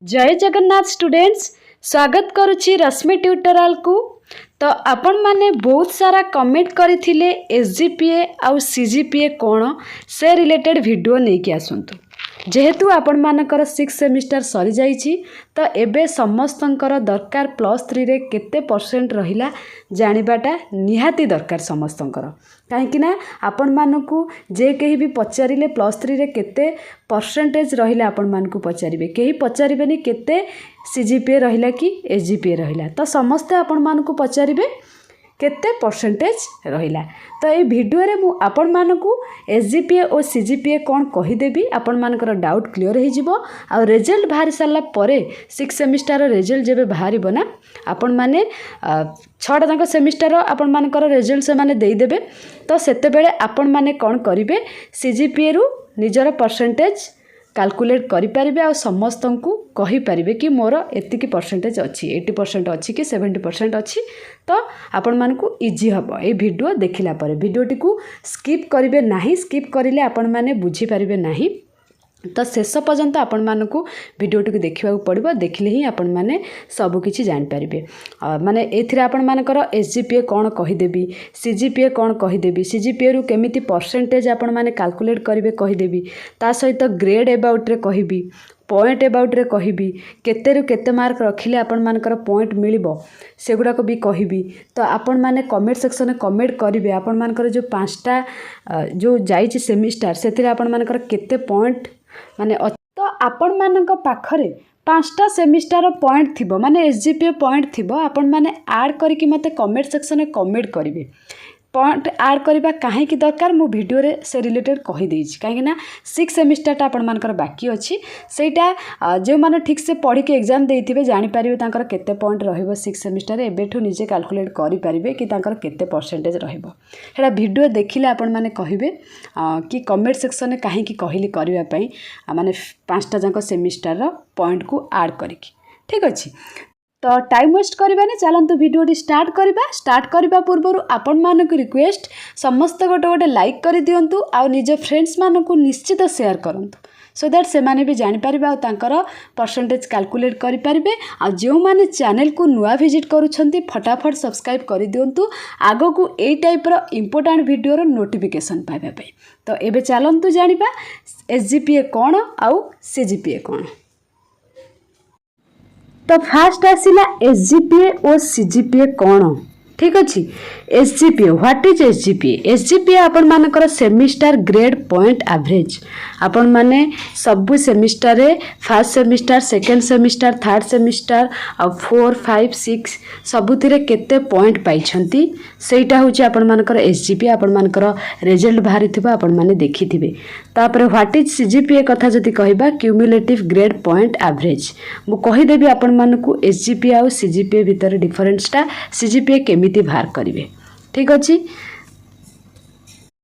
जय जगन्नाथ स्टूडेंट्स स्वागत करुछि रश्मि ट्यूटोरियल को। तो आपण माने बहुत सारा कमेंट करथिले एसजीपीए आउ सीजीपीए कोन से रिलेटेड वीडियो नै कि आसंतु। जेहेतु आपण मानकर 6 सेमिस्टर सरी जाइछि तो एबे समस्तंकर दरकार +3 रे केते परसेंट रहिला जानिबाटा निहाती दरकार समस्तंकर। कहीं ना आपण मानकू जे कहीं भी पचारिले +3 रे केते परसेंटेज रहिला आपण मानकू पचारिबे, कहीं पचारिबेनी केते सीजीपीए रहिला कि एसजीपीए रहिला, तो समस्ते आपण मानकू पचारिबे केते परसेंटेज रहिला। तो ये वीडियो रे मु आपण मानकू एसजीपीए और सीजीपीए कौन कहीदेवी, आपण मानकर डाउट क्लियर हो जिवो। आ रिजल्ट बाहरी सारा परे 6 सेमिस्टर रिजल्ट जेबे बाहरिबो ना, आपण माने 6टा जाक सेमिस्टर आपण मानकर रिजल्ट से माने देई देबे। तो सेते बेले आपण माने कौन करिवे, सीजीपीए रु निजर परसेंटेज कैलकुलेट करें आ समस्त को कहींपारे कि मोर एतिकी परसेंटेज अच्छी 80% अच्छी कि 70% अच्छी। तो आपण मानकू इजी हम ये वीडियो देखला पर वीडियोटी को स्किप करेंगे ना, स्किप करें आपण माने बुझी पारिबे नाही। तो शेष पर्यंत आपण मानकू वीडियोटी को देखा पड़ो, देखिले ही आपण माने सब किछि जान पारिबे। माने एथिरे आपण मानकर एसजीपीए कौन कहीदेवी, सीजीपीए कौन कहीदेवी, सीजीपीए रु केमिति परसेंटेज आपण माने कैलकुलेट करेंगे कहीदेवी, ता सहित ग्रेड एबाउट रे कहिबी, पॉइंट एबाउट रे कहिबी, केते रु केते मार्क रखिले आपण मानकर पॉइंट मिलिबो सेगुडा को भी कहिबी। तो आपण माने कमेंट सेक्शन में कमेंट करिवे आपण मानकर जो 5टा जो जाइछि सेमिस्टर सेथिरे आपण मानकर केते पॉइंट माने। तो आपण मानक पाखरे 5टा सेमिस्टर पॉइंट थिबो, माने एसजीपीए पॉइंट थिबो, आपण माने ऐड करिकि मते कमेंट सेक्शन में कमेंट करिवे। पॉइंट ऐड करबा काहे की दरकार मु वीडियो रे से रिलेटेड कहि देछि, काहे ना 6 सेमिस्टर ता आपण मानकर बाकी अछि। सेटा जे माने ठीक से पढ़ी के एग्जाम देइथिबे जानि पारिबे तांकर केते पॉइंट रहइबो 6 सेमिस्टर रे, एबेठु निजे कैलकुलेट करि पारिबे कि तांकर केते परसेंटेज रहइबो। हेडा वीडियो देखिले आपण माने कहिबे कि कमेंट सेक्शन में काहे की कहिली करबा पई माने 5टा जाक सेमिस्टर रो पॉइंट को ऐड करिकि। ठीक अछि, तो टाइम वेस्ट करबानी, चलतु वीडियो स्टार्ट करबा। स्टार्ट करबा पूर्व आपण मानक रिक्वेस्ट समस्त गोटे गोटे लाइक कर दियंतु आ निज फ्रेंड्स मानक निश्चित शेयर करंतु, सो दैट से माने भी जानि पारिबे आ तांकर परसेंटेज कैलकुलेट करि पारिबे। आ जो माने चैनल को नुआ विजिट करूछंती फटाफट सब्सक्राइब कर दियंतु आगो को एई टाइप रो इंपोर्टेंट वीडियो रो नोटिफिकेशन पाइबा पई। तो एबे चलंतु जानिबा एसजीपीए कोन आउ सीजीपीए कोन। तो फास्ट आसिला एसजीपीए और सीजीपीए कौन। ठीक अच्छे, SGPA what is SGPA. SGPA आपण मानकर सेमिस्टर ग्रेड पॉइंट एवरेज। आपण माने सब सेमिस्टर रे first semester, second semester, third semester आ 4, 5, 6 सबुथिरे केते पॉइंट पाइछंती सेटा होची आपण मानकर एसजीपीए। आपण मानकर रिजल्ट बाहरी थिबा आपण माने देखिथिबे। तापर व्हाट इज सीजीपीए कथा जदि कहबा क्यूमुलेटिव ग्रेड पॉइंट एवरेज। मु कहि देबी आपण मानकू एसजीपीए आ सीजीपीए भितर डिफरेंसटा सीजीपीए केमिति बाहर करिवे। ठीक अछि,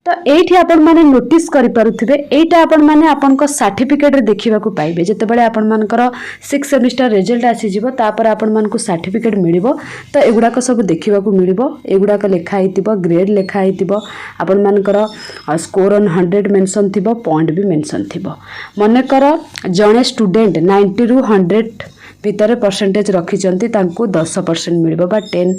तो एठी आपण माने नोटिस करि पारुथिबे, एटा आपण माने आपनको सर्टिफिकेट रे देखिबा को पाइबे। जते बेले आपण मानकर 6 सेमिस्टर रिजल्ट आसी जिवो तापर आपण मानकू सर्टिफिकेट मिलिबो। तो एगुडा को सब देखिबा को मिलिबो, एगुडा को लेखा हितिबो, ग्रेड लेखा हितिबो, आपण मानकर स्कोर ऑन 100 मेंशन थिबो, पॉइंट भी मेंशन थिबो। मने कर जणे स्टूडेंट 90 रु 100 भितर परसेंटेज रखिचंती तांकू 10% मिलिबो बा 10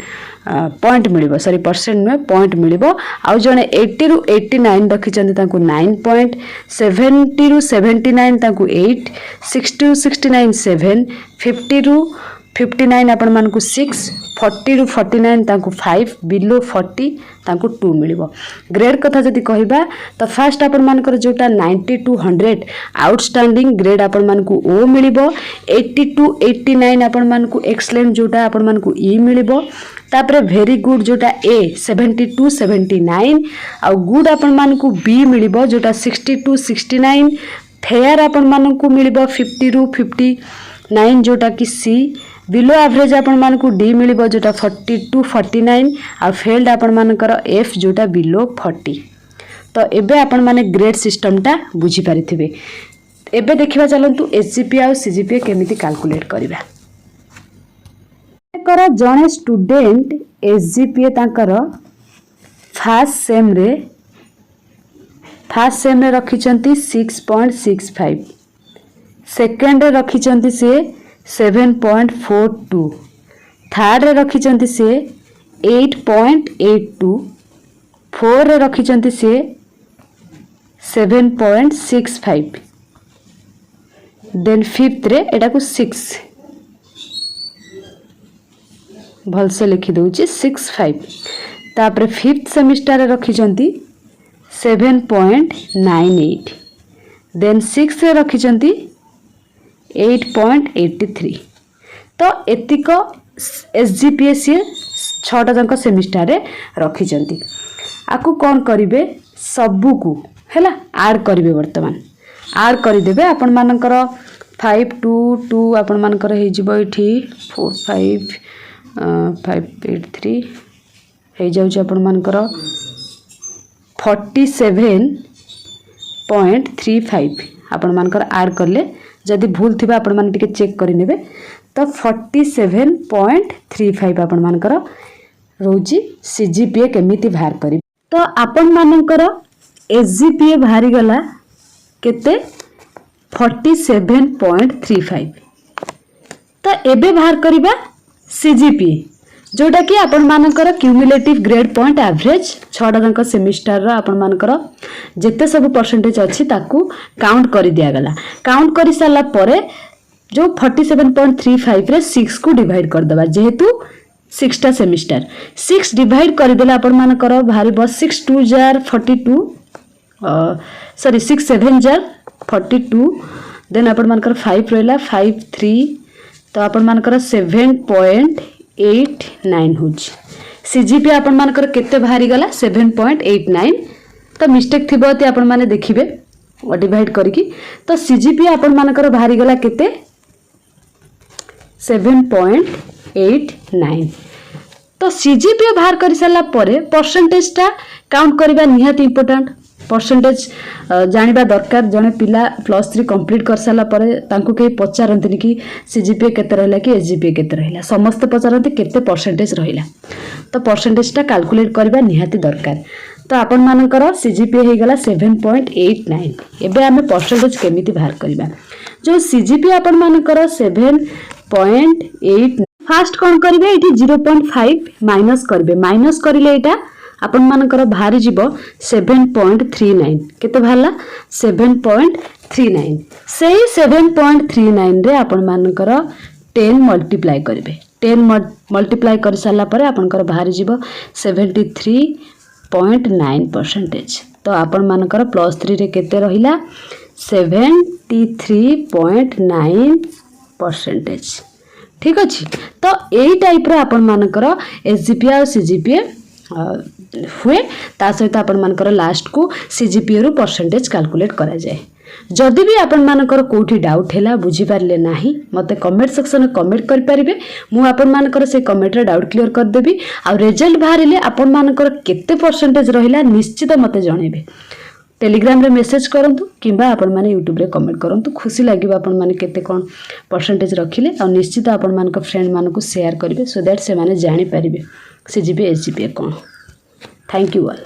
पॉइंट मिलिबो, सॉरी परसेंट नुहे पॉइंट मिलिबो। आ जणे 80 रु 89 रखिचंती तांकू 9 पॉइंट, 70 रु 79 तांकू 8, 60 रु 69 7, 50 रु 59 आपण मानकू 6, 40 रु 49 तांकू 5, बिलो 40 तांकू 2 मिलिबो। ग्रेड कथा जदि कहिबा तो फास्ट आपण मानकर जोटा 90 टू 100 आउटस्टैंडिंग ग्रेड आपण मानकू ओ मिलिबो। 80 टू 89 आपण मानकू एक्सलेंट जोटा आपण मानकू ई मिलिबो। तापरे वेरी गुड जोटा ए 70 टू 79 आ गुड आपण मानकू बी मिलिबो जोटा 60 टू 69। फेयर आपण मानकू मिलिबो 50 रु 59 जोटा कि सी। बिलो एवरेज आपण मानकू डी मिलिबो जोटा 40 टू 49 आ फेल्ड आपण मानकर एफ जोटा बिलो 40। तो एबे आपण माने ग्रेड सिस्टमटा बुझी पारिथिबे। एबे देखिबा चलंतु एसजीपीए आ सीजीपीए केमिति कैलकुलेट करिबा। कर जणे स्टूडेंट एसजीपीए तांकर फर्स्ट सेम रे रखिचंती 6.65, सेकंड रे रखिचंती से 7.42, थर्ड रे रखिचंती से 8.82, फोर रे रखिचंती से 7.65, देन फिफ्थ रे एटा को 6 भलसे लिखि दउची 65, तापर फिफ्थ सेमिस्टर रे रखिचंती 7.98, देन सिक्स रे रखिचंती 8.83। तो एतिक SGPA सी 6टा जाक सेमिस्टर रे रखिचंती। आकु कौन करिवे सबु को हैला ऐड करिवे, वर्तमान ऐड करिदेबे आपण मानकर 5 2 2 आपण मानकर हे जिवो एठी 4 5 5 8 3 हे जाउछ आपण मानकर 47.35 आपण मानकर ऐड करले, जदि भूल थिबा आपण मान टिके चेक करि नेबे। तो 47.35 आपण मानकर रोजी CGPA केमिति बाहर करि। तो आपण मानकर SGPA बाहरी गला केते 47.35। तो एबे बाहर करिबा CGPA, जोटा कि आपण मानकर क्यूमुलेटिव ग्रेड पॉइंट एवरेज 6टा जाक सेमिस्टर रो आपण मानकर जेते सब परसेंटेज अछि ताकू काउंट करि दिया गला। काउंट करि साला परे जो 47.35 रे 6 को डिवाइड कर दबा, जेहेतु 6टा सेमिस्टर 6 डिवाइड कर देला आपण मानकर भारी बस 6 2 जार 42 सॉरी 6 7 जार 42, देन आपण मानकर 5 रहला 5 3, तो आपण मानकर 7.89 होची। CGPA आपण मानकर केते भारी गला 7.89। तो मिस्टेक थिबो ते आपण माने देखिबे डिवाइड करिकी। तो CGPA आपण मानकर भारी गला केते 7.89। तो CGPA बाहर कर सारा परे परसेंटेज टा काउंट करबा निहाती इंपोर्टेंट। परसेंटेज जानिबा दरकार। जने पिला +3 कंप्लीट कर सारा परे तांको के पचारंतनी कि CGPA केते रहला कि SGPA केते रहला, समस्त पचारंती केते परसेंटेज रहला। तो परसेंटेज टा कैलकुलेट करबा निहाती दरकार। तो आपण मानकर CGPA हे गला 7.89। एबे हमें परसेंटेज केमिति बाहर करबा। जो CGPA आपण मानकर 7.8 फास्ट कौन करेंगे ये 0.5 माइनस करेंगे। माइनस करेंगे यहाँ आपण मानकर बाहरी जीव 7.39 केते बाहरला 7.39। से 7.39 रे आपण मानकर 10 मल्टीप्लाई करेंगे। 10 मल्टीप्लाई कर सारा पर आपनकर बाहरी जीव 73.9%। तो आपण मानकर +3 रे केते रहिला 73.9%। ठीक अच्छे। तो यही टाइप रो आपण मानकर SGPA और CGPA हुए, ता सहित आपण मानकर लास्ट को CGPA रो परसेंटेज कैलकुलेट करा जाए। जदि भी आपण मानकर कोठी डाउट हैला बुझी पारले नाही मते कमेंट सेक्शन में कमेंट कर पारिबे। मु आपण मानकर से कमेंट रे डाउट क्लियर कर देबी। आ रिजल्ट बाहरिले आपण मानकर केते परसेंटेज रहिला निश्चित मते जणेबे। टेलीग्राम रे मेसेज करंतु किंबा आपण माने यूट्यूब रे कमेंट करंतु। खुशी लागिबा आपण माने केते कोन परसेंटेज रखिले आ निश्चित आपण मान को फ्रेंड मान को शेयर करिवे सो दैट से माने जानि पारिबे CGPA SGPA cone. Thank you all.